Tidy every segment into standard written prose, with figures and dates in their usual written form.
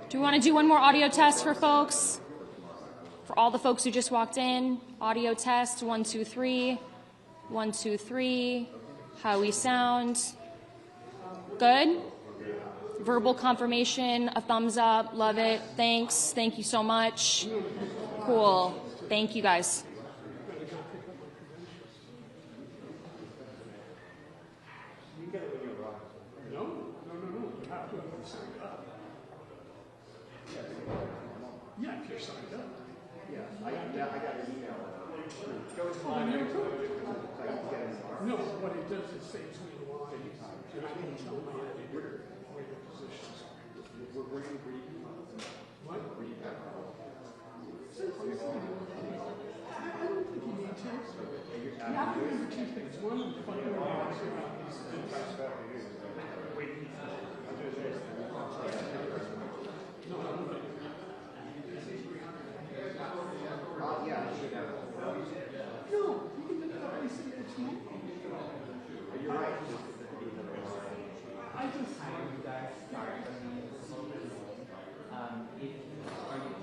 Do we want to do one more audio test for folks? For all the folks who just walked in, audio test, 1, 2, 3. 1, 2, 3. How we sound? Good? Verbal confirmation, a thumbs up, love it, thanks, thank you so much. Cool, thank you guys. Yeah, if you're signed up. Yeah, I got an email. No, what it does is saves me a line, and I can tell my editor where the positions are. Where do you read? What? I don't think you need to. You have to remember two things. One, fundamentals about these things. Yeah, I should have. No, you can look it up and see it tomorrow. You're right. I just. You guys start if do you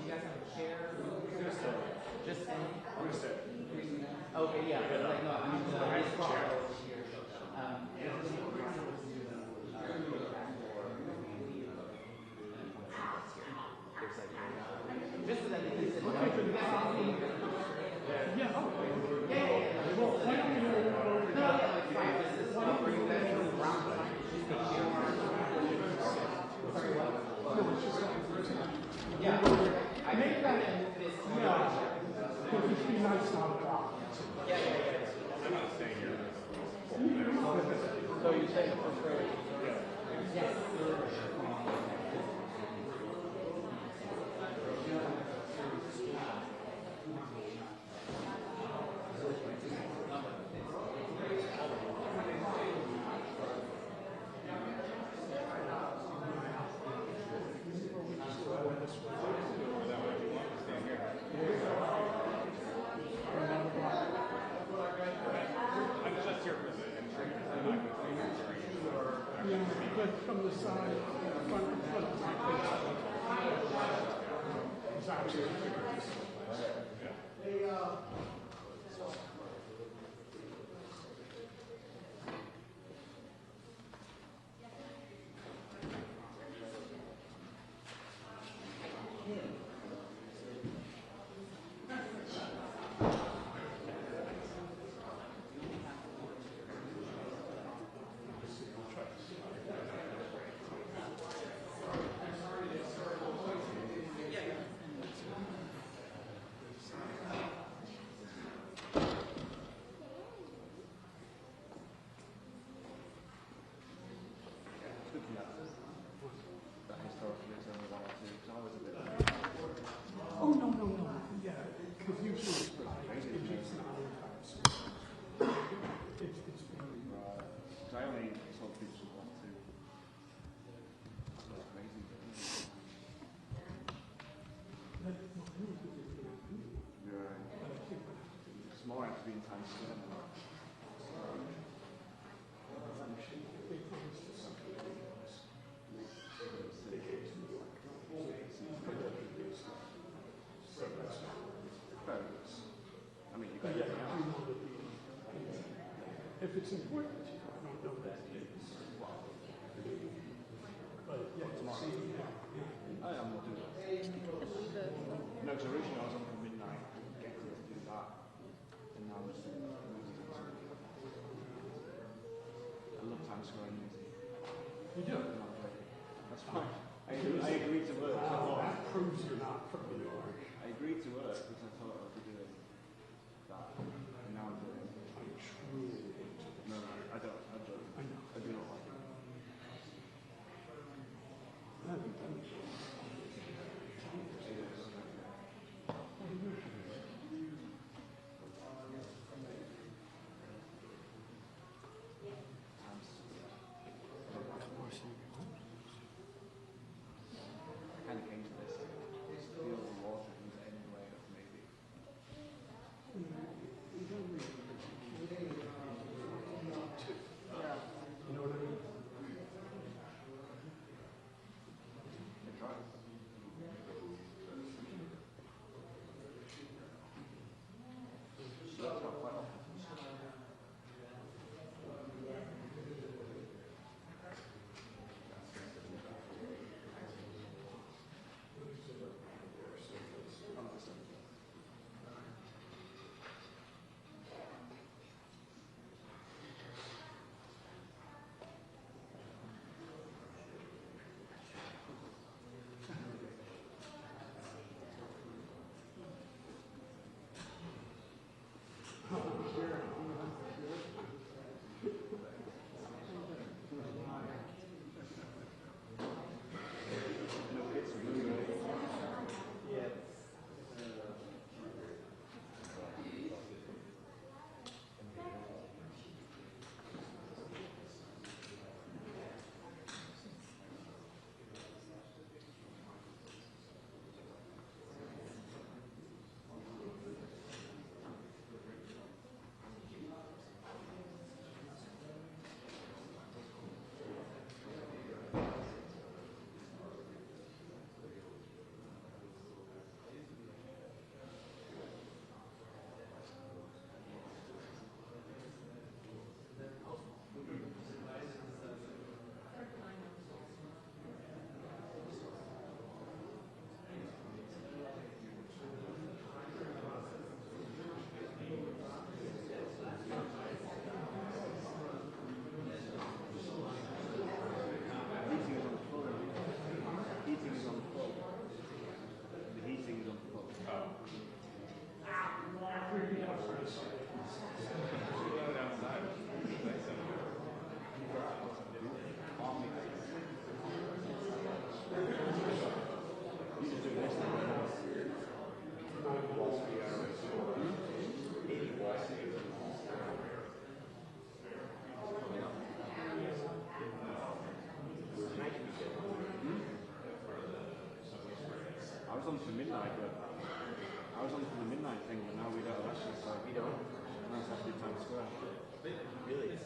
guys have a chair? Just any? Okay, yeah. Like, no, I mean, this chair here. Just so that they can sit down. Yeah. Well, why don't we do it over? No, yeah, it's fine. This is one bring that to the round. Sorry, what? No, it's just yeah. I make that in this. Yeah. Because it's be nice to have a block. Yeah. I'm not staying here. So you say the first grade? Yeah. Yes. From the side, front and front. Exactly. it's important. I don't know that it is. But yeah, tomorrow. I am not doing that. No, because originally I was on for midnight, getting to do that, and now I'm just doing that. I love Times Square and music. You do? That's fine. I agreed to work. That proves you're not from New York. I agreed to work because I thought I would be doing that, and now I'm doing. I truly hate it. No, I don't. I don't. I know. I do not like it. I haven't done it. I kind of came to this. Feel the water in any way of maybe. You know what I mean? I tried. That's not quite often. I was on for midnight, but I was on for the midnight thing, but now we don't actually. So we don't. Now it's actually Times Square. Really?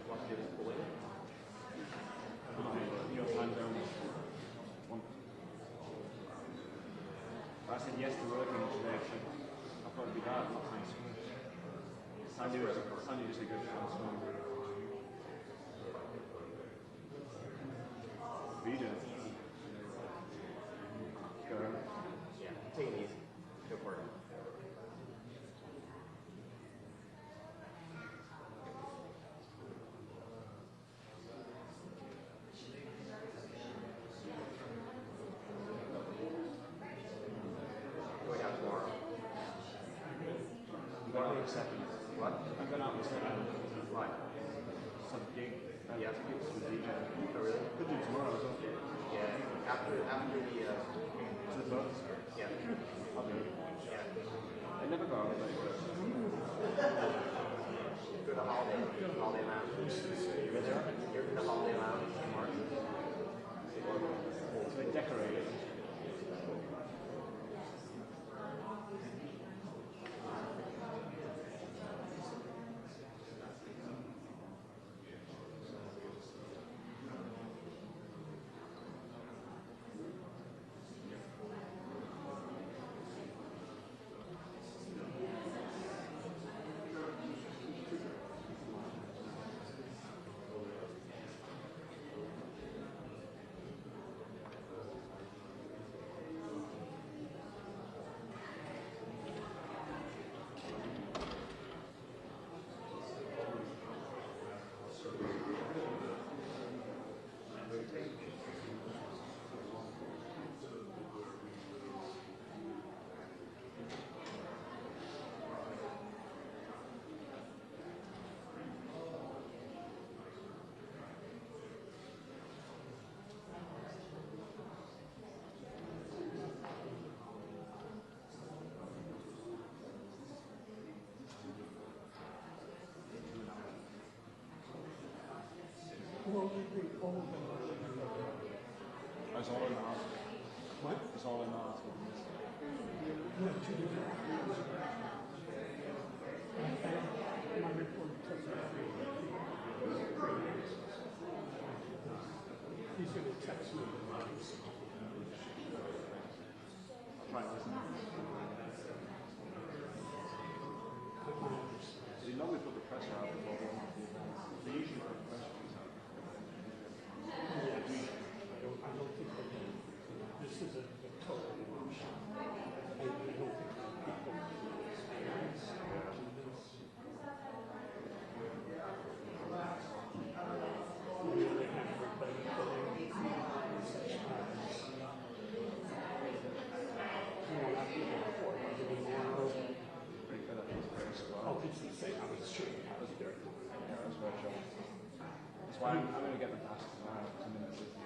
Want to do this away? I'm not here, but New York time zone. I said yes to working today. So I thought it'd be bad, not Times Square. Sandy just a good Times Square. Reader. Go ahead. Yeah, take it easy. Go for it. Going out tomorrow. I'm going out in a second. What? I'm going out in a second. Why? Some gig. Yeah. Some DJ. Oh, really? Could do tomorrow as well. Yeah. After the To the boat. yeah. I'll do it. Yeah. I never go out with anybody. Go to the holiday lounge. You been there? You're in the holiday lounge in March. It's been decorated. all of them are living there. It's all in the house. What? It's all in the house. No, two different ones. My report took he's going to text me the names. I'll try and listen. They normally put the press out before they want the events. They usually put the press release out. I don't think they do. This is a total illusion. I don't think people experience this. Really have everybody putting such times. You know, not people report anymore. Pretty good at this very spot. Oh, it's the same. I was sure you had it there. Yeah, that's very sure. That's why I'm going to get the fast now. 2 minutes with you.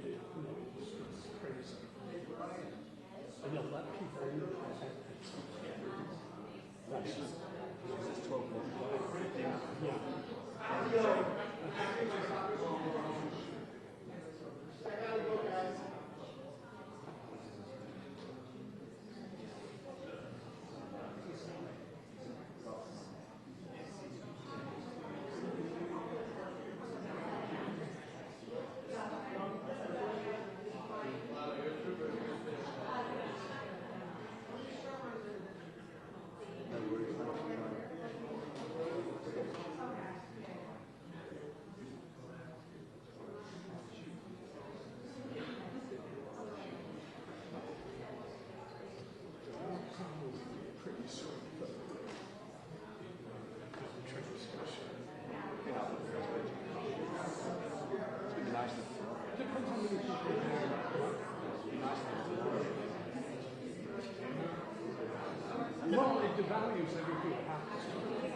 Yeah, no, it's crazy. And you'll let people in the content. That's just, This is 12:45. yeah. Pretty sort of discussion. It's going to be nice to Depends how many people there. Well, it devalues everything that happens to it.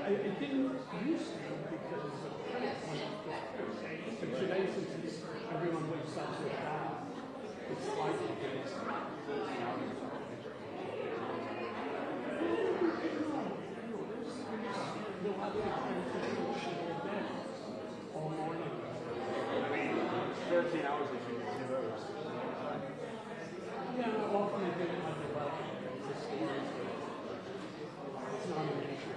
It didn't used to because of print when it was print. But today, since everyone wakes up with that, it's like you'll have to all morning. 13 hours between the 2 hours. Yeah, often they do it like 11. It's not an issue.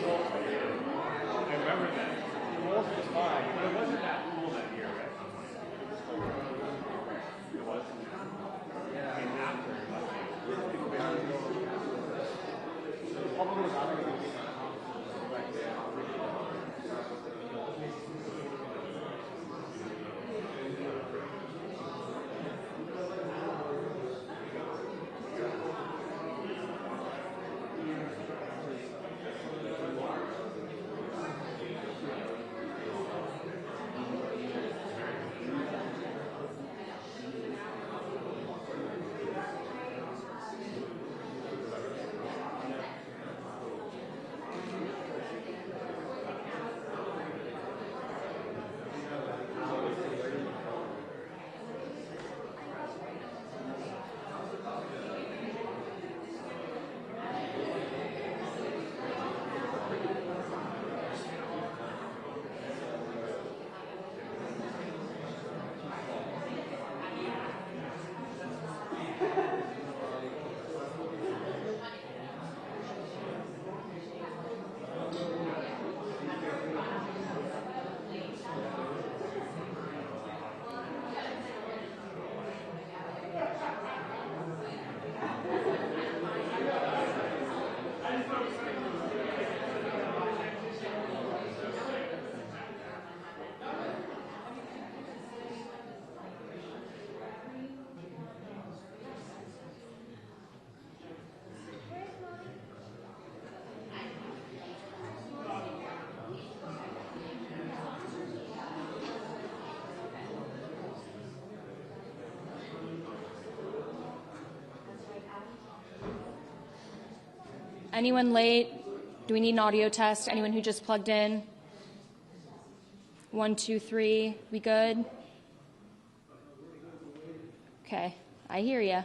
I remember that. The Wolves was fine, but it wasn't that cool that year, right? It was. Yeah. I mean, after. Probably was after. Anyone late? Do we need an audio test? Anyone who just plugged in? 1, 2, 3. We good? Okay, I hear ya.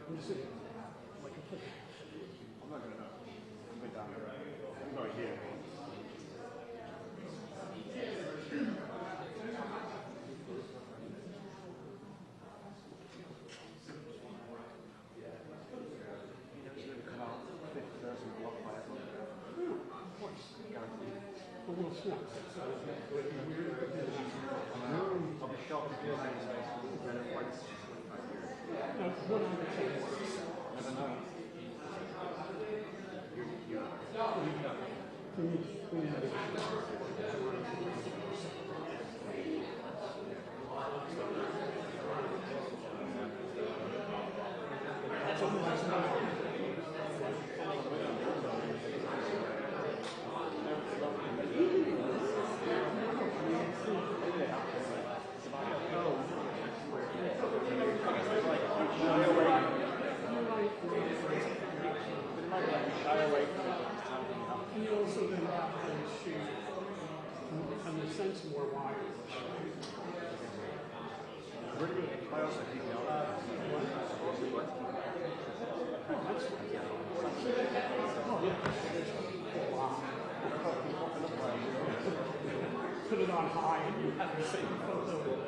I'm not gonna know. I'm going down there. I'm going here. I'll be shocked if you're saying space for the flights. Never know. And you also then have to choose Put it on high and you have the same photo.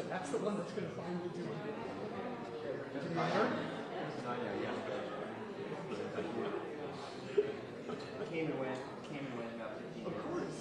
That's the one that's going to finally do it. Do you remember? Sanya, yeah. Came and went about 15 minutes.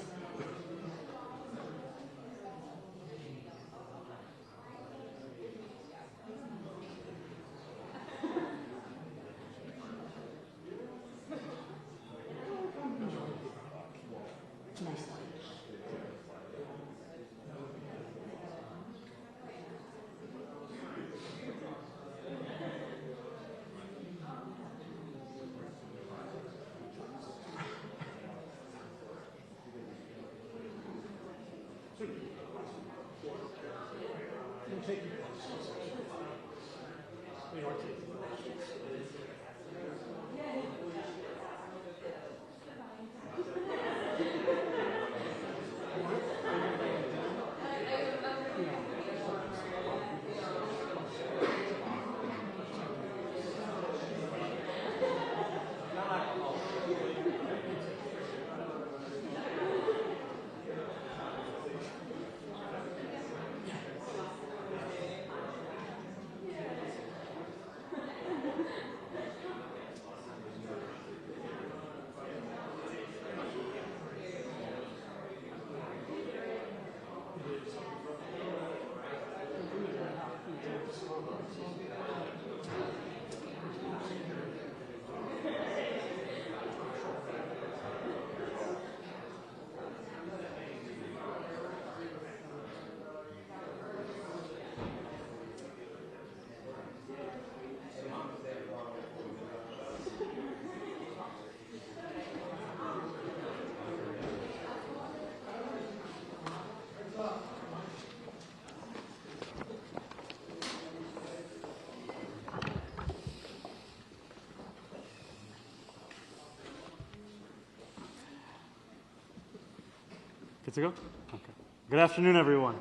Good to go? Okay. Good afternoon, everyone.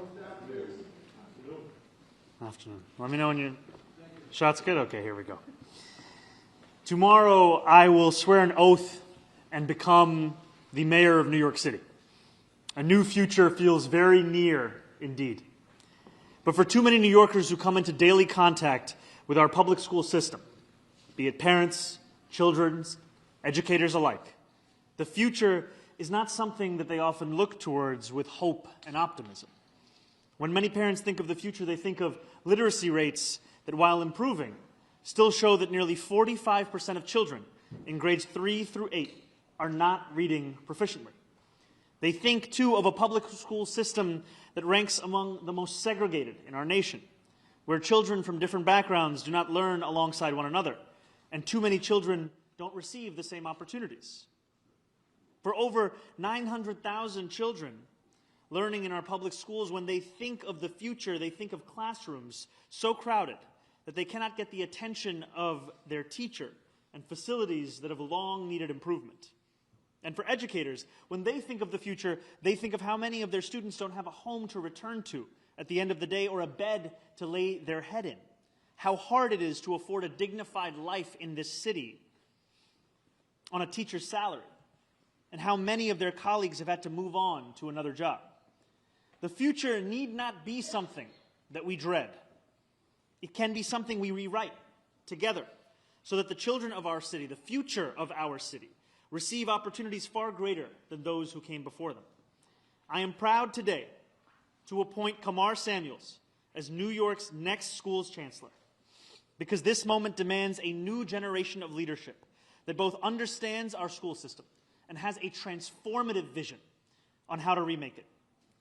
Afternoon. Let me know when your shot's good. Okay, here we go. Tomorrow, I will swear an oath and become the mayor of New York City. A new future feels very near indeed. But for too many New Yorkers who come into daily contact with our public school system, be it parents, children, educators alike, the future is not something that they often look towards with hope and optimism. When many parents think of the future, they think of literacy rates that, while improving, still show that nearly 45% of children in grades 3 through 8 are not reading proficiently. They think, too, of a public school system that ranks among the most segregated in our nation, where children from different backgrounds do not learn alongside one another, and too many children don't receive the same opportunities. For over 900,000 children learning in our public schools, when they think of the future, they think of classrooms so crowded that they cannot get the attention of their teacher and facilities that have long needed improvement. And for educators, when they think of the future, they think of how many of their students don't have a home to return to at the end of the day or a bed to lay their head in. How hard it is to afford a dignified life in this city on a teacher's salary, and how many of their colleagues have had to move on to another job. The future need not be something that we dread. It can be something we rewrite together so that the children of our city, the future of our city, receive opportunities far greater than those who came before them. I am proud today to appoint Kamar Samuels as New York's next schools chancellor, because this moment demands a new generation of leadership that both understands our school system and has a transformative vision on how to remake it.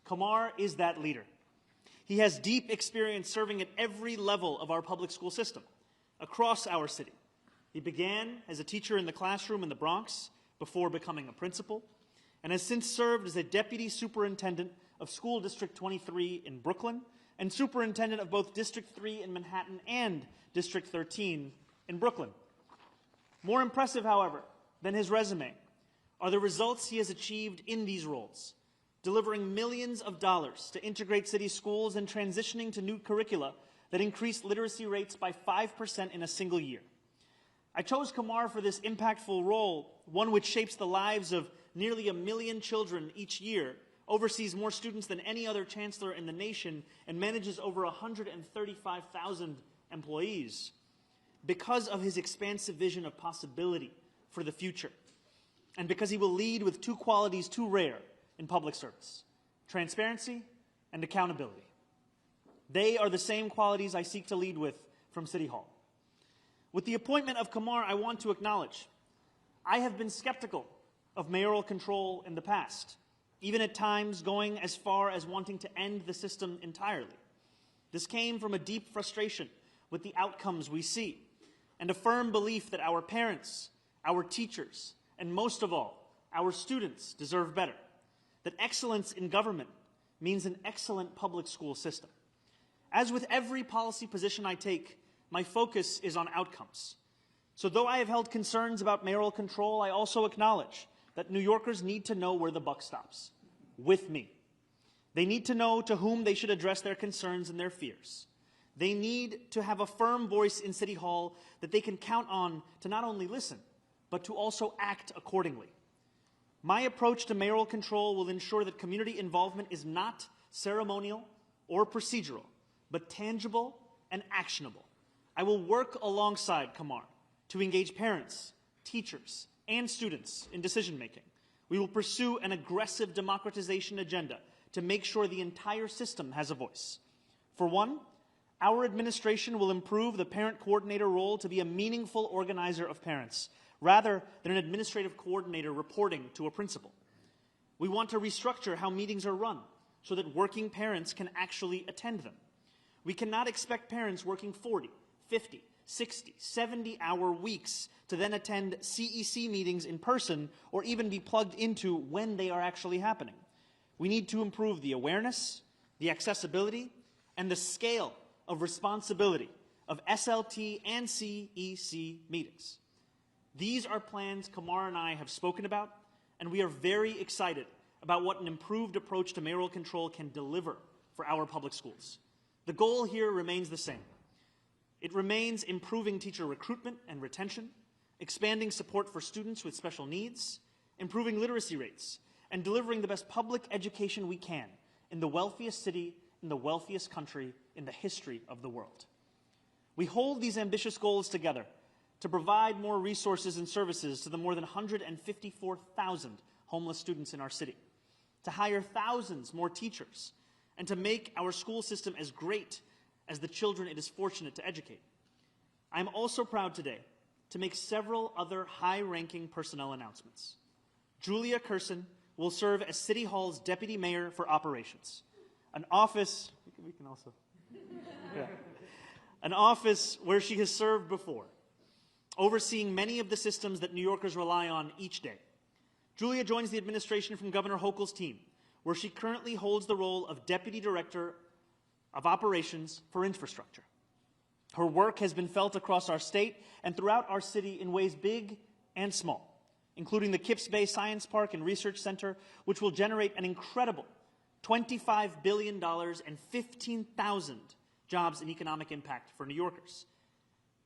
Kamar is that leader. He has deep experience serving at every level of our public school system across our city. He began as a teacher in the classroom in the Bronx before becoming a principal, and has since served as a deputy superintendent of School District 23 in Brooklyn and superintendent of both District 3 in Manhattan and District 13 in Brooklyn. More impressive, however, than his resume are the results he has achieved in these roles, delivering millions of dollars to integrate city schools and transitioning to new curricula that increased literacy rates by 5% in a single year. I chose Kamar for this impactful role, one which shapes the lives of nearly 1 million children each year, oversees more students than any other chancellor in the nation, and manages over 135,000 employees. because of his expansive vision of possibility for the future, and because he will lead with two qualities too rare in public service: transparency and accountability. They are the same qualities I seek to lead with from City Hall. With the appointment of Kamar, I want to acknowledge I have been skeptical of mayoral control in the past, even at times going as far as wanting to end the system entirely. This came from a deep frustration with the outcomes we see, and a firm belief that our parents, our teachers, and most of all, our students deserve better, that excellence in government means an excellent public school system. As with every policy position I take, my focus is on outcomes. So though I have held concerns about mayoral control, I also acknowledge that New Yorkers need to know where the buck stops, with me. They need to know to whom they should address their concerns and their fears. They need to have a firm voice in City Hall that they can count on to not only listen, but to also act accordingly. My approach to mayoral control will ensure that community involvement is not ceremonial or procedural, but tangible and actionable. I will work alongside Kamar to engage parents, teachers, and students in decision-making. We will pursue an aggressive democratization agenda to make sure the entire system has a voice. For one, our administration will improve the parent coordinator role to be a meaningful organizer of parents, rather than an administrative coordinator reporting to a principal. We want to restructure how meetings are run so that working parents can actually attend them. We cannot expect parents working 40, 50, 60, 70-hour weeks to then attend CEC meetings in person or even be plugged into when they are actually happening. We need to improve the awareness, the accessibility, and the scale of responsibility of SLT and CEC meetings. These are plans Kamar and I have spoken about, and we are very excited about what an improved approach to mayoral control can deliver for our public schools. The goal here remains the same. It remains improving teacher recruitment and retention, expanding support for students with special needs, improving literacy rates, and delivering the best public education we can in the wealthiest city, in the wealthiest country in the history of the world. We hold these ambitious goals together to provide more resources and services to the more than 154,000 homeless students in our city, to hire thousands more teachers, and to make our school system as great as the children it is fortunate to educate. I am also proud today to make several other high-ranking personnel announcements. Julia Curson will serve as City Hall's Deputy Mayor for Operations, an office, an office where she has served before, overseeing many of the systems that New Yorkers rely on each day. Julia joins the administration from Governor Hochul's team, where she currently holds the role of Deputy Director of Operations for Infrastructure. Her work has been felt across our state and throughout our city in ways big and small, including the Kips Bay Science Park and Research Center, which will generate an incredible $25 billion and 15,000 jobs and economic impact for New Yorkers.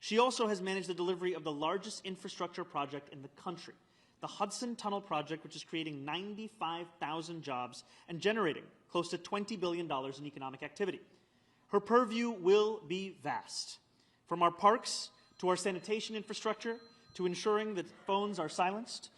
She also has managed the delivery of the largest infrastructure project in the country, the Hudson Tunnel Project, which is creating 95,000 jobs and generating close to $20 billion in economic activity. Her purview will be vast, from our parks to our sanitation infrastructure to ensuring that phones are silenced,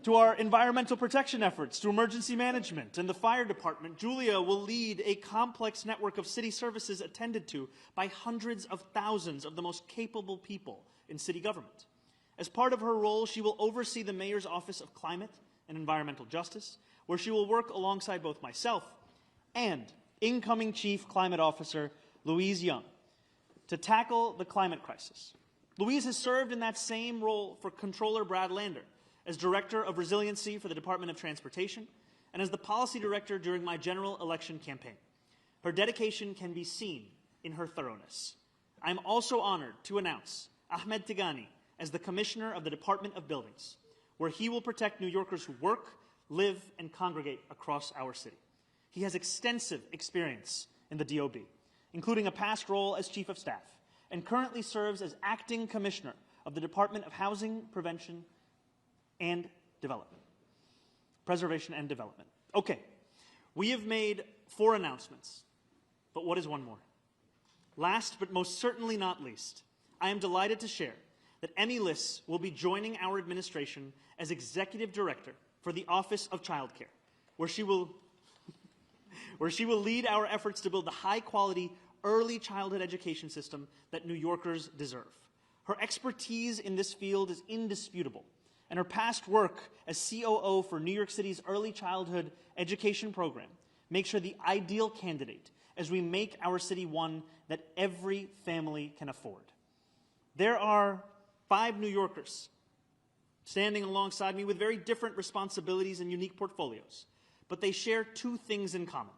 to our environmental protection efforts, to emergency management and the fire department. Julia will lead a complex network of city services attended to by hundreds of thousands of the most capable people in city government. As part of her role, she will oversee the Mayor's Office of Climate and Environmental Justice, where she will work alongside both myself and incoming Chief Climate Officer Louise Young to tackle the climate crisis. Louise has served in that same role for Controller Brad Lander as Director of Resiliency for the Department of Transportation and as the Policy Director during my general election campaign. Her dedication can be seen in her thoroughness. I am also honored to announce Ahmed Tigani as the Commissioner of the Department of Buildings, where he will protect New Yorkers who work, live, and congregate across our city. He has extensive experience in the DOB, including a past role as Chief of Staff, and currently serves as Acting Commissioner of the Department of Housing, Preservation and Development. Okay, we have made 4 announcements, but what is one more? Last but most certainly not least, I am delighted to share that Emmy Liss will be joining our administration as Executive Director for the Office of Childcare, where she will lead our efforts to build the high-quality early childhood education system that New Yorkers deserve. Her expertise in this field is indisputable, and her past work as COO for New York City's early childhood education program makes her the ideal candidate as we make our city one that every family can afford. There are 5 New Yorkers standing alongside me with very different responsibilities and unique portfolios, but they share 2 things in common: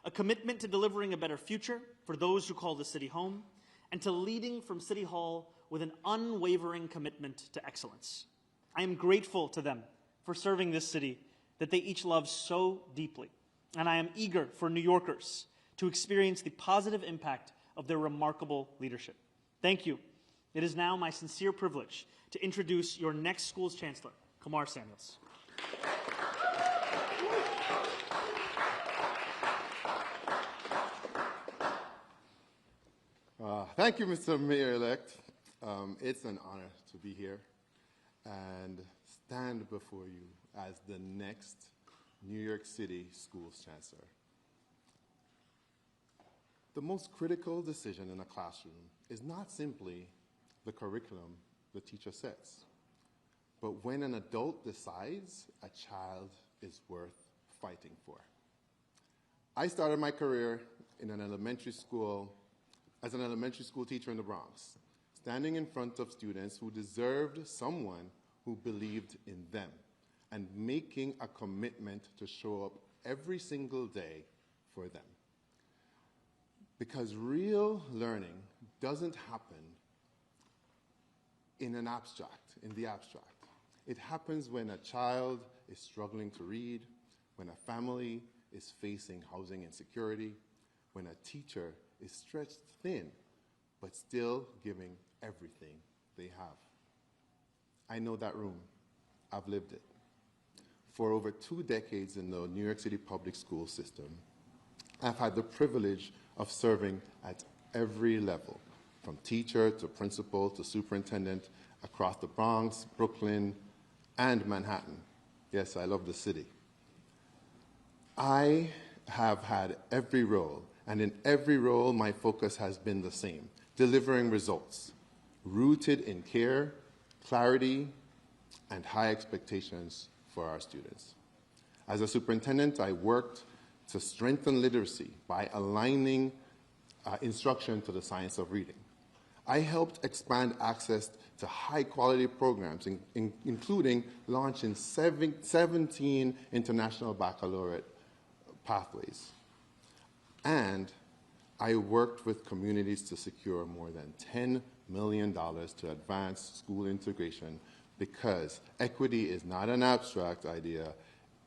a commitment to delivering a better future for those who call the city home, and to leading from City Hall with an unwavering commitment to excellence. I am grateful to them for serving this city that they each love so deeply, and I am eager for New Yorkers to experience the positive impact of their remarkable leadership. Thank you. It is now my sincere privilege to introduce your next school's chancellor, Kamar Samuels. Thank you, Mr. Mayor-elect. It's an honor to be here and stand before you as the next New York City Schools Chancellor. The most critical decision in a classroom is not simply the curriculum the teacher sets, but when an adult decides a child is worth fighting for. I started my career in an elementary school as an elementary school teacher in the Bronx, standing in front of students who deserved someone who believed in them and making a commitment to show up every single day for them. Because real learning doesn't happen in the abstract. It happens when a child is struggling to read, when a family is facing housing insecurity, when a teacher is stretched thin, but still giving everything they have. I know that room. I've lived it. For over 2 decades in the New York City public school system, I've had the privilege of serving at every level, from teacher to principal to superintendent, across the Bronx, Brooklyn, and Manhattan. Yes, I love the city. I have had every role, and in every role my focus has been the same: delivering results, rooted in care, clarity, and high expectations for our students. As a superintendent, I worked to strengthen literacy by aligning instruction to the science of reading. I helped expand access to high-quality programs, including launching 17 international baccalaureate pathways. And I worked with communities to secure more than $10 million to advance school integration, because equity is not an abstract idea,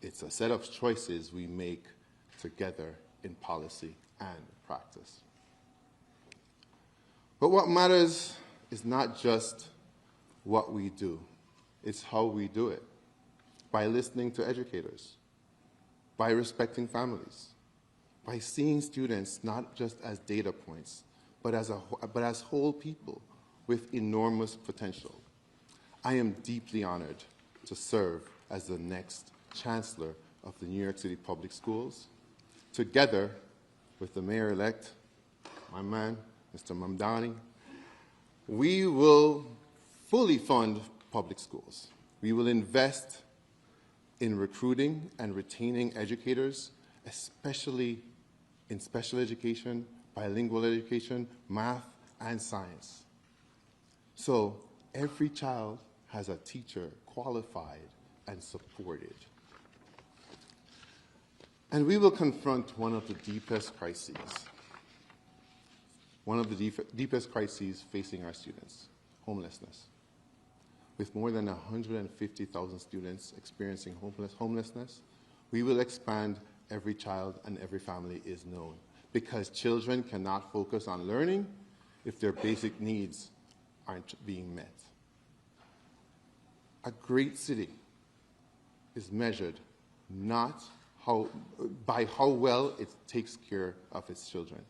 it's a set of choices we make together in policy and practice. But what matters is not just what we do, it's how we do it. By listening to educators, by respecting families, by seeing students not just as data points, but as whole people with enormous potential. I am deeply honored to serve as the next Chancellor of the New York City Public Schools, together with the Mayor-elect, my man, Mr. Mamdani. We will fully fund public schools. We will invest in recruiting and retaining educators, especially in special education, bilingual education, math, and science. So every child has a teacher qualified and supported. And we will confront one of the deepest crises facing our students: homelessness. With more than 150,000 students experiencing homelessness, we will expand Every Child and Every Family is Known, because children cannot focus on learning if their basic needs aren't being met. A great city is measured not by how well it takes care of its children.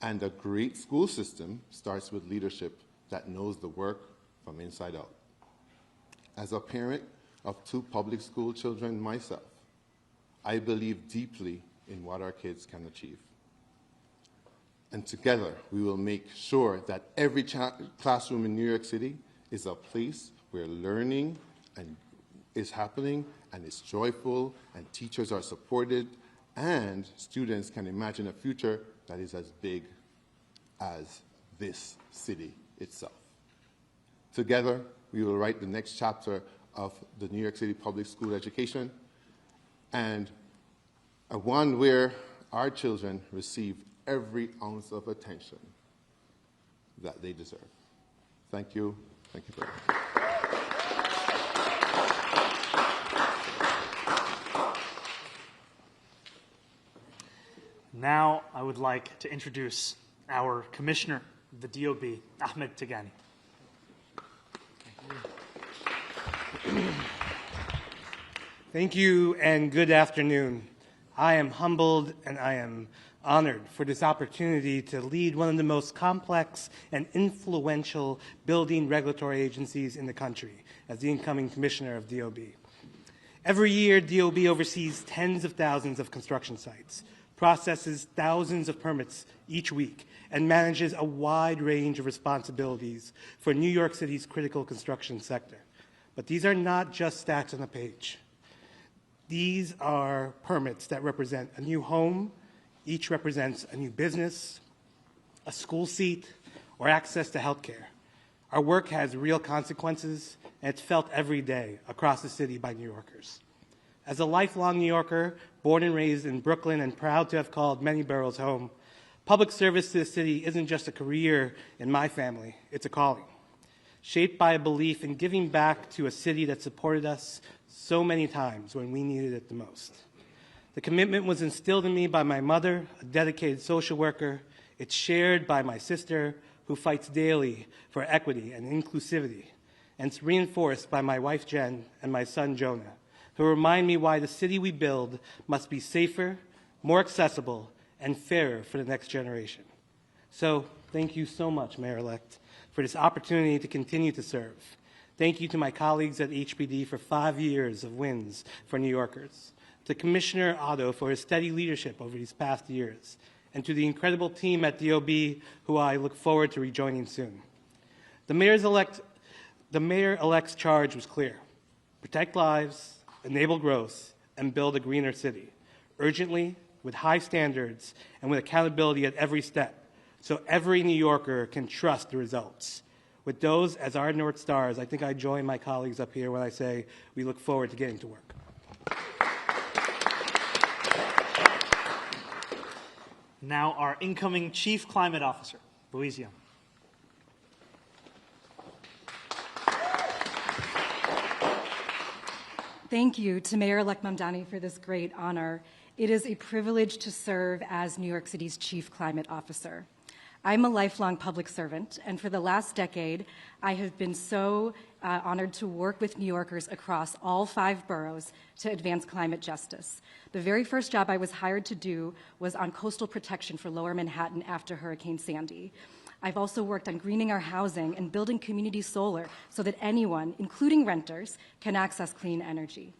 And a great school system starts with leadership that knows the work from inside out. As a parent of 2 public school children myself, I believe deeply in what our kids can achieve. And together, we will make sure that every classroom in New York City is a place where learning is happening and is joyful, and teachers are supported, and students can imagine a future that is as big as this city itself. Together, we will write the next chapter of the New York City public school education, and one where our children receive every ounce of attention that they deserve. Thank you. Thank you very much. Now I would like to introduce our Commissioner of the DOB, Ahmed Tigani. Thank you and good afternoon. I am humbled and I am honored for this opportunity to lead one of the most complex and influential building regulatory agencies in the country as the incoming Commissioner of DOB. Every year, DOB oversees tens of thousands of construction sites, processes thousands of permits each week, and manages a wide range of responsibilities for New York City's critical construction sector. But these are not just stats on a page. These are permits that represent a new home. Each represents a new business, a school seat, or access to health care. Our work has real consequences, and it's felt every day across the city by New Yorkers. As a lifelong New Yorker, born and raised in Brooklyn and proud to have called many boroughs home, public service to the city isn't just a career in my family, it's a calling. Shaped by a belief in giving back to a city that supported us so many times when we needed it the most. The commitment was instilled in me by my mother, a dedicated social worker. It's shared by my sister, who fights daily for equity and inclusivity. And it's reinforced by my wife, Jen, and my son, Jonah, who remind me why the city we build must be safer, more accessible, and fairer for the next generation. So thank you so much, Mayor-elect, for this opportunity to continue to serve. Thank you to my colleagues at HPD for 5 years of wins for New Yorkers, to Commissioner Otto for his steady leadership over these past years, and to the incredible team at DOB who I look forward to rejoining soon. The mayor-elect's charge was clear: protect lives, enable growth, and build a greener city, urgently, with high standards, and with accountability at every step, so every New Yorker can trust the results. With those as our North Stars, I think I join my colleagues up here when I say we look forward to getting to work. Now our incoming Chief Climate Officer, Louise Young. Thank you to Mayor-elect Mamdani for this great honor. It is a privilege to serve as New York City's Chief Climate Officer. I'm a lifelong public servant, and for the last decade, I have been so honored to work with New Yorkers across all 5 boroughs to advance climate justice. The very first job I was hired to do was on coastal protection for Lower Manhattan after Hurricane Sandy. I've also worked on greening our housing and building community solar so that anyone, including renters, can access clean energy.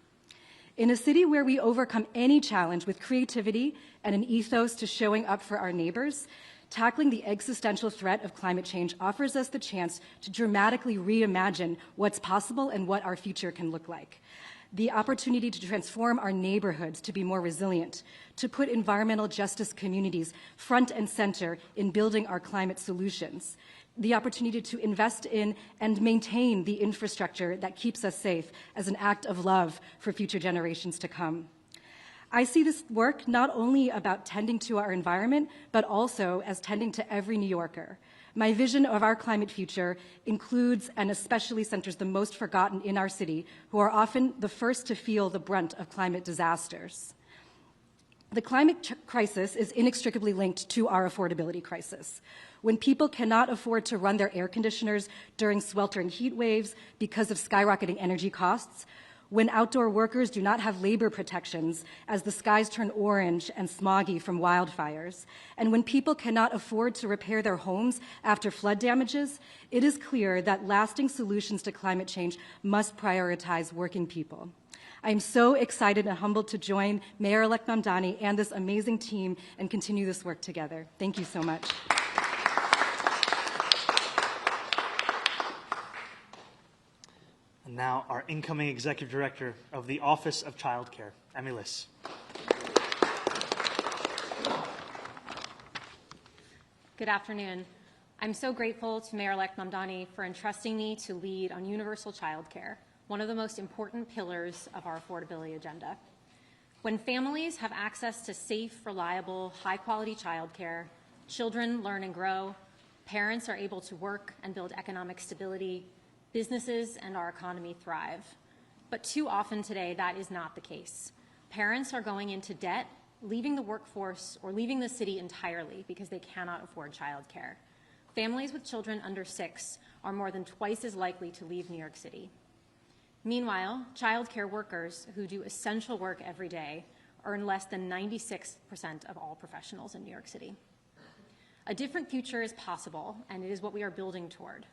In a city where we overcome any challenge with creativity and an ethos to showing up for our neighbors, tackling the existential threat of climate change offers us the chance to dramatically reimagine what's possible and what our future can look like. The opportunity to transform our neighborhoods to be more resilient, to put environmental justice communities front and center in building our climate solutions, the opportunity to invest in and maintain the infrastructure that keeps us safe as an act of love for future generations to come. I see this work not only about tending to our environment, but also as tending to every New Yorker. My vision of our climate future includes and especially centers the most forgotten in our city, who are often the first to feel the brunt of climate disasters. The climate crisis is inextricably linked to our affordability crisis. When people cannot afford to run their air conditioners during sweltering heat waves because of skyrocketing energy costs, when outdoor workers do not have labor protections as the skies turn orange and smoggy from wildfires, and when people cannot afford to repair their homes after flood damages, it is clear that lasting solutions to climate change must prioritize working people. I am so excited and humbled to join Mayor-elect Mamdani and this amazing team and continue this work together. Thank you so much. And now our incoming Executive Director of the Office of Child Care, Emmy Liss. Good afternoon. I'm so grateful to Mayor-elect Mamdani for entrusting me to lead on universal child care, one of the most important pillars of our affordability agenda. When families have access to safe, reliable, high-quality child care, children learn and grow, parents are able to work and build economic stability, businesses and our economy thrive. But too often today, that is not the case. Parents are going into debt, leaving the workforce, or leaving the city entirely because they cannot afford childcare. Families with children under 6 are more than twice as likely to leave New York City. Meanwhile, childcare workers who do essential work every day earn less than 96% of all professionals in New York City. A different future is possible, and it is what we are building toward.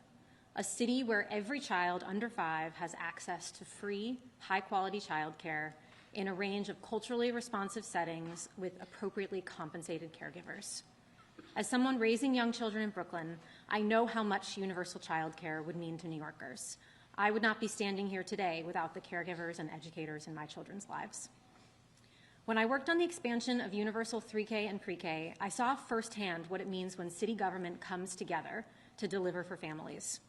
A city where every child under 5 has access to free, high-quality childcare in a range of culturally responsive settings with appropriately compensated caregivers. As someone raising young children in Brooklyn, I know how much universal childcare would mean to New Yorkers. I would not be standing here today without the caregivers and educators in my children's lives. When I worked on the expansion of universal 3K and pre-K, I saw firsthand what it means when city government comes together to deliver for families.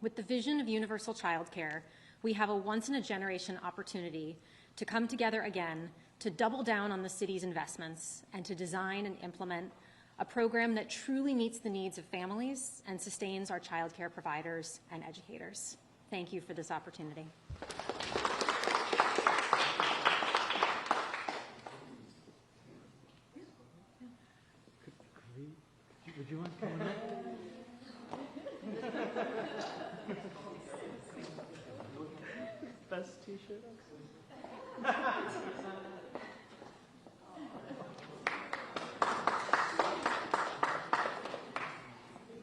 With the vision of universal childcare, we have a once-in-a-generation opportunity to come together again to double down on the city's investments and to design and implement a program that truly meets the needs of families and sustains our childcare providers and educators. Thank you for this opportunity. Would you want to come in? Best t-shirt. I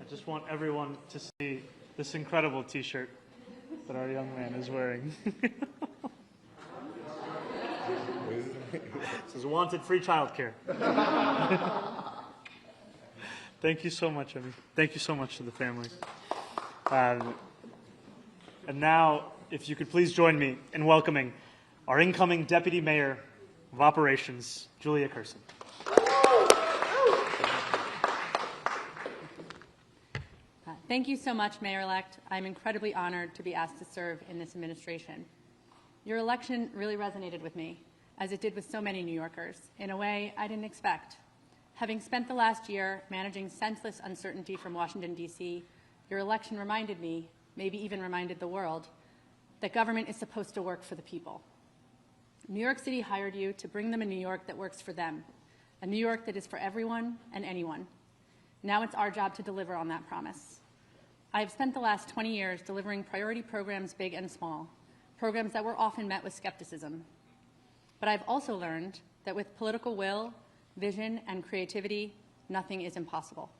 just want everyone to see this incredible t-shirt that our young man is wearing. It says wanted free childcare. Thank you so much, Emmy. Thank you so much to the family. And now, if you could please join me in welcoming our incoming Deputy Mayor of Operations, Julia Curson. Thank you so much, Mayor-elect. I'm incredibly honored to be asked to serve in this administration. Your election really resonated with me, as it did with so many New Yorkers, in a way I didn't expect. Having spent the last year managing senseless uncertainty from Washington, D.C., your election reminded me, maybe even reminded the world, that government is supposed to work for the people. New York City hired you to bring them a New York that works for them, a New York that is for everyone and anyone. Now it's our job to deliver on that promise. I have spent the last 20 years delivering priority programs big and small, programs that were often met with skepticism. But I've also learned that with political will, vision, and creativity, nothing is impossible.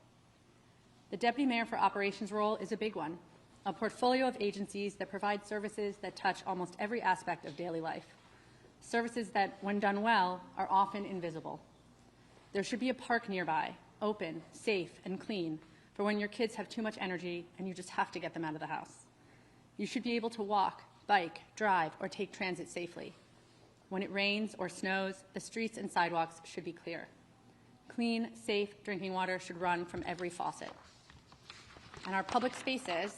The Deputy Mayor for Operations role is a big one, a portfolio of agencies that provide services that touch almost every aspect of daily life, services that, when done well, are often invisible. There should be a park nearby, open, safe, and clean, for when your kids have too much energy and you just have to get them out of the house. You should be able to walk, bike, drive, or take transit safely. When it rains or snows, the streets and sidewalks should be clear. Clean, safe drinking water should run from every faucet. And our public spaces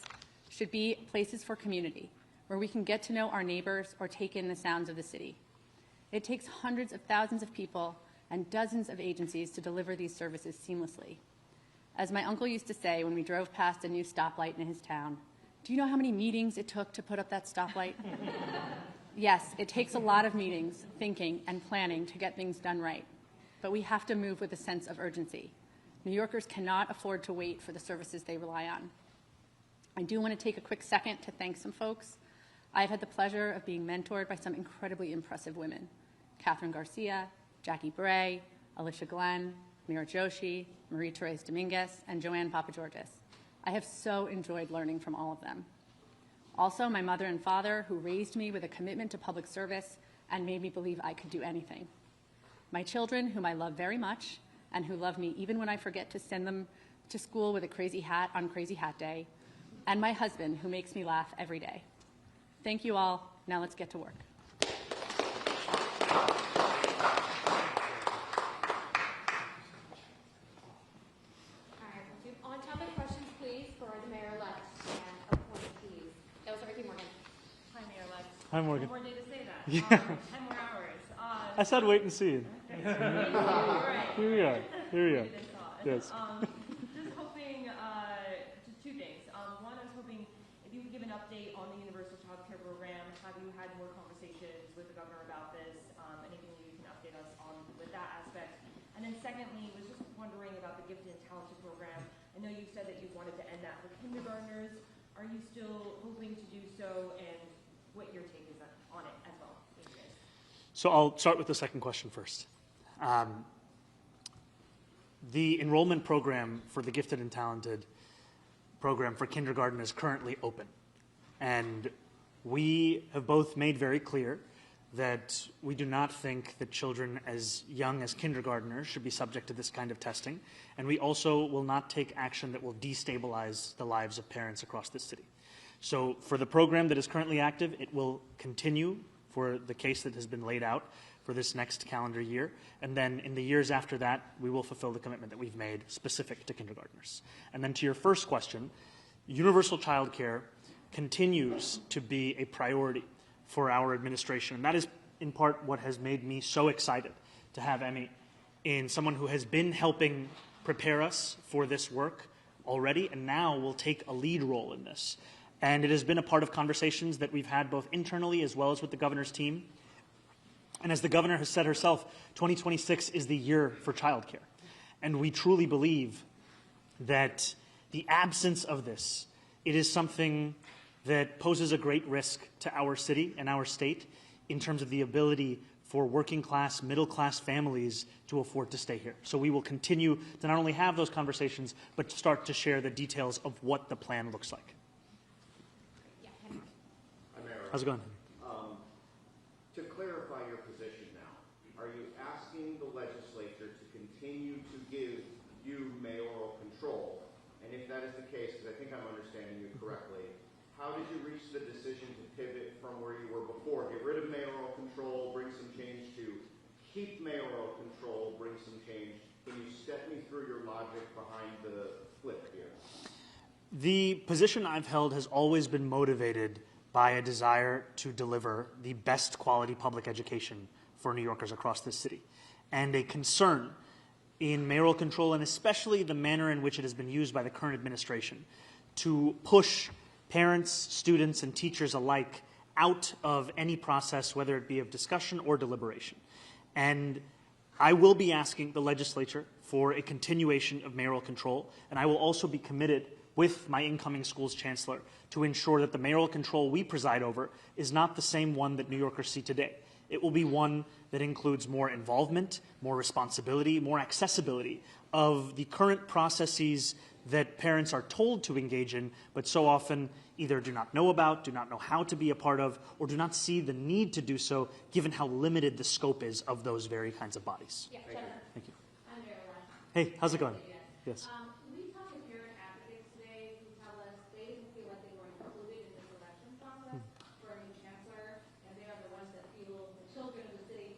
should be places for community, where we can get to know our neighbors or take in the sounds of the city. It takes hundreds of thousands of people and dozens of agencies to deliver these services seamlessly. As my uncle used to say when we drove past a new stoplight in his town, do you know how many meetings it took to put up that stoplight? Yes, it takes a lot of meetings, thinking, and planning to get things done right. But we have to move with a sense of urgency. New Yorkers cannot afford to wait for the services they rely on. I do want to take a quick second to thank some folks. I've had the pleasure of being mentored by some incredibly impressive women: Catherine Garcia, Jackie Bray, Alicia Glenn, Mira Joshi, Marie-Therese Dominguez, and Joanne Papageorgis. I have so enjoyed learning from all of them. Also, my mother and father, who raised me with a commitment to public service and made me believe I could do anything. My children, whom I love very much, and who love me even when I forget to send them to school with a crazy hat on Crazy Hat Day, and my husband, who makes me laugh every day. Thank you all. Now let's get to work. On-topic questions, please, for the mayor-elect and appointees. That was Ricky Morgan. Hi, Mayor-elect. Hi, Morgan. One more day to say that. Yeah. 10 more hours. I said wait and see. You're right. Here we are. Here we are. Yes. Just hoping, just two things. One, I was hoping if you could give an update on the universal child care program. Have you had more conversations with the governor about this? Anything that you can update us on with that aspect? And then secondly, was just wondering about the Gifted and Talented program. I know you said that you wanted to end that for kindergartners. Are you still hoping to do so, and what your take is on it as well? Thank you guys. So I'll start with the second question first. The enrollment program for the Gifted and Talented program for kindergarten is currently open. And we have both made very clear that we do not think that children as young as kindergartners should be subject to this kind of testing. And we also will not take action that will destabilize the lives of parents across this city. So for the program that is currently active, it will continue for the case that has been laid out for this next calendar year. And then in the years after that, we will fulfill the commitment that we've made specific to kindergartners. And then to your first question, universal child care continues to be a priority for our administration. And that is in part what has made me so excited to have Emmy in someone who has been helping prepare us for this work already and now will take a lead role in this. And it has been a part of conversations that we've had both internally as well as with the governor's team. And as the governor has said herself, 2026 is the year for childcare. And we truly believe that the absence of this, it is something that poses a great risk to our city and our state in terms of the ability for working class, middle class families to afford to stay here. So we will continue to not only have those conversations, but to start to share the details of what the plan looks like. How's it going? To clarify your position now, are you asking the legislature to continue to give you mayoral control? And if that is the case, because I think I'm understanding you correctly, how did you reach the decision to pivot from where you were before? Get rid of mayoral control, bring some change, to keep mayoral control, bring some change. Can you step me through your logic behind the flip here? The position I've held has always been motivated by a desire to deliver the best quality public education for New Yorkers across this city, and a concern in mayoral control, and especially the manner in which it has been used by the current administration to push parents, students, and teachers alike out of any process, whether it be of discussion or deliberation. And I will be asking the legislature for a continuation of mayoral control, and I will also be committed with my incoming schools chancellor to ensure that the mayoral control we preside over is not the same one that New Yorkers see today. It will be one that includes more involvement, more responsibility, more accessibility of the current processes that parents are told to engage in, but so often either do not know about, do not know how to be a part of, or do not see the need to do so, given how limited the scope is of those very kinds of bodies. Yeah, Thank you. I'm Mayor Lynn. Hey, how's it going? Yes. We talked to parent advocates today who tell us they didn't feel like they were included in this election process for a new chancellor, and they are the ones that feel the children of the city.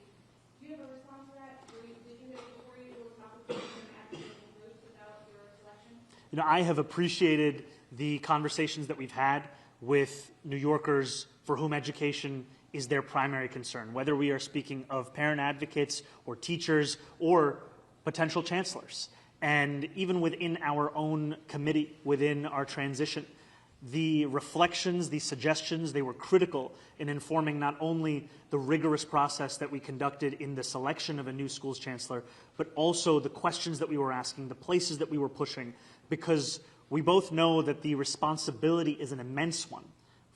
Do you have a response to that? Did you have before you were talking to parent advocates and groups about your selection? You know, I have appreciated the conversations that we've had with New Yorkers for whom education is their primary concern, whether we are speaking of parent advocates or teachers or potential chancellors. And even within our own committee, within our transition, the reflections, the suggestions, they were critical in informing not only the rigorous process that we conducted in the selection of a new schools chancellor, but also the questions that we were asking, the places that we were pushing, because we both know that the responsibility is an immense one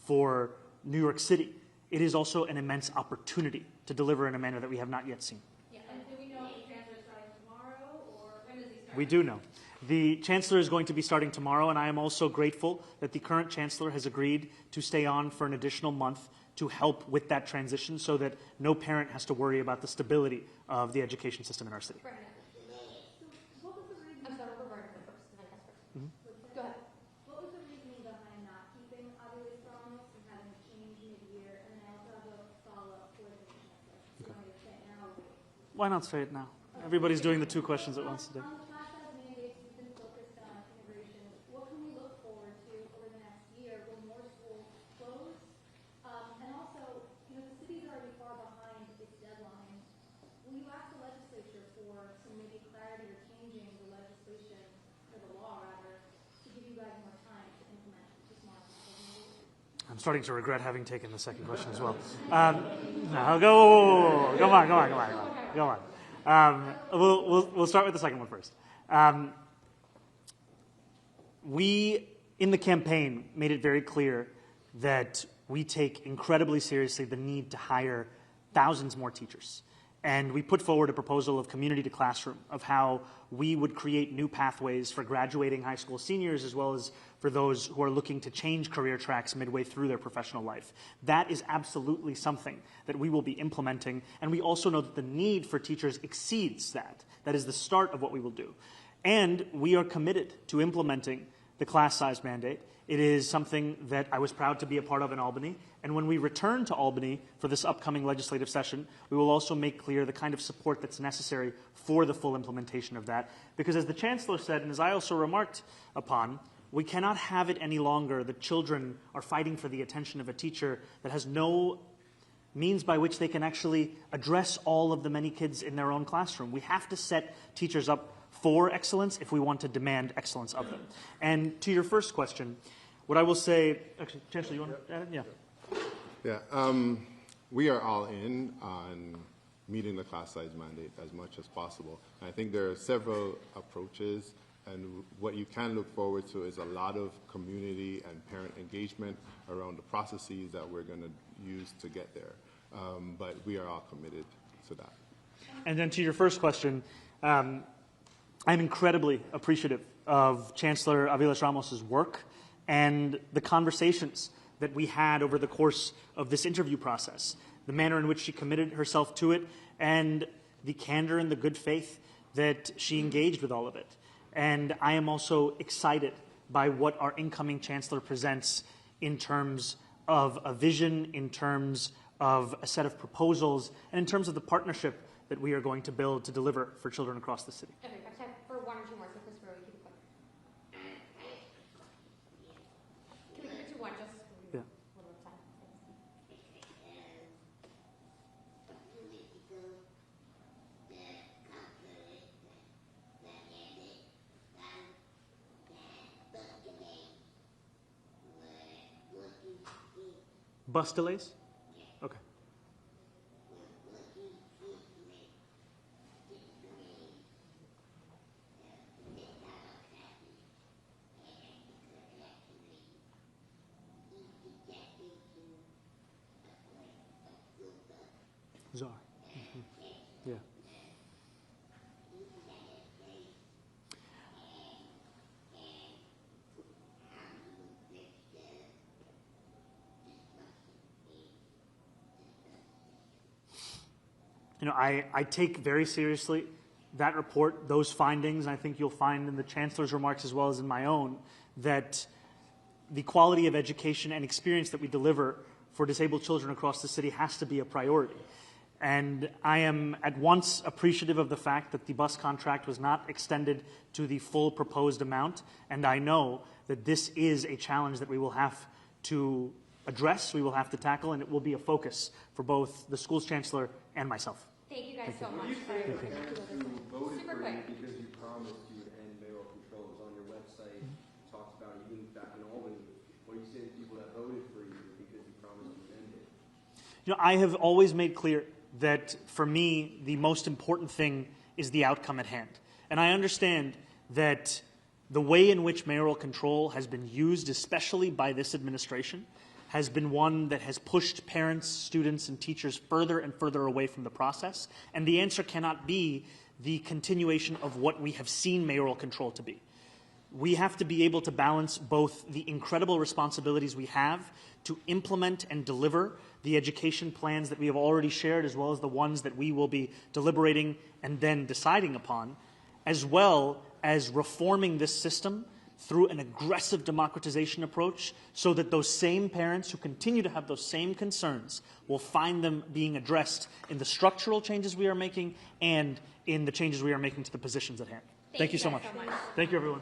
for New York City, it is also an immense opportunity to deliver in a manner that we have not yet seen. Yeah, and do we know if the Chancellor is starting tomorrow, or when does he start? We do know. The Chancellor is going to be starting tomorrow, and I am also grateful that the current Chancellor has agreed to stay on for an additional month to help with that transition so that no parent has to worry about the stability of the education system in our city. Brenda. So what was the reason? I'm sorry, we'll go Brenda first, and then Esther. Go ahead. What was the reasoning behind not keeping Aviles Ramos and having a change mid-year? And then I also have a follow-up for the Chancellor. So you want me to say it now? Why not say it now? Everybody's doing the two questions at once today. On the class size mandates, you've been focused on integration. What can we look forward to over the next year when more schools close? And also, the city's already far behind its deadline. Will you ask the legislature for some maybe clarity or changing the legislation, or the law rather, to give you guys more time to implement the smart class size mandates? I'm starting to regret having taken the second question as well. No, go on. We'll start with the second one first. We, in the campaign, made it very clear that we take incredibly seriously the need to hire thousands more teachers. And we put forward a proposal of community to classroom, of how we would create new pathways for graduating high school seniors as well as for those who are looking to change career tracks midway through their professional life. That is absolutely something that we will be implementing, and we also know that the need for teachers exceeds that. That is the start of what we will do. And we are committed to implementing the class size mandate. It is something that I was proud to be a part of in Albany. And when we return to Albany for this upcoming legislative session, we will also make clear the kind of support that's necessary for the full implementation of that. Because as the Chancellor said, and as I also remarked upon, we cannot have it any longer that children are fighting for the attention of a teacher that has no means by which they can actually address all of the many kids in their own classroom. We have to set teachers up for excellence if we want to demand excellence of them. And to your first question, what I will say, actually, Chancellor, you want to add it? Yeah. We are all in on meeting the class size mandate as much as possible. And I think there are several approaches, and what you can look forward to is a lot of community and parent engagement around the processes that we're going to use to get there. But we are all committed to that. And then to your first question, I'm incredibly appreciative of Chancellor Aviles Ramos's work and the conversations that we had over the course of this interview process, the manner in which she committed herself to it, and the candor and the good faith that she engaged with all of it. And I am also excited by what our incoming Chancellor presents in terms of a vision, in terms of a set of proposals, and in terms of the partnership that we are going to build to deliver for children across the city. Okay, I have time for one or two more, so Christopher, we keep it quick. Can we keep it to one, just Yeah. a little time? Bus delays? Okay. Zohran. Yeah. I take very seriously that report, those findings, and I think you'll find in the Chancellor's remarks as well as in my own that the quality of education and experience that we deliver for disabled children across the city has to be a priority. And I am at once appreciative of the fact that the bus contract was not extended to the full proposed amount, and I know that this is a challenge that we will have to address, we will have to tackle, and it will be a focus for both the school's chancellor and myself. Thank you guys so much. You said that you voted Super for quick. you because you promised you would end mayoral control. It was on your website. Talks about it even back in Albany. What do you say to people that voted for you because you promised you would end it? I have always made clear that for me, the most important thing is the outcome at hand. And I understand that the way in which mayoral control has been used, especially by this administration, has been one that has pushed parents, students, and teachers further and further away from the process. And the answer cannot be the continuation of what we have seen mayoral control to be. We have to be able to balance both the incredible responsibilities we have to implement and deliver the education plans that we have already shared, as well as the ones that we will be deliberating and then deciding upon, as well as reforming this system through an aggressive democratization approach so that those same parents who continue to have those same concerns will find them being addressed in the structural changes we are making and in the changes we are making to the positions at hand. Thank you so much. Thank you, everyone.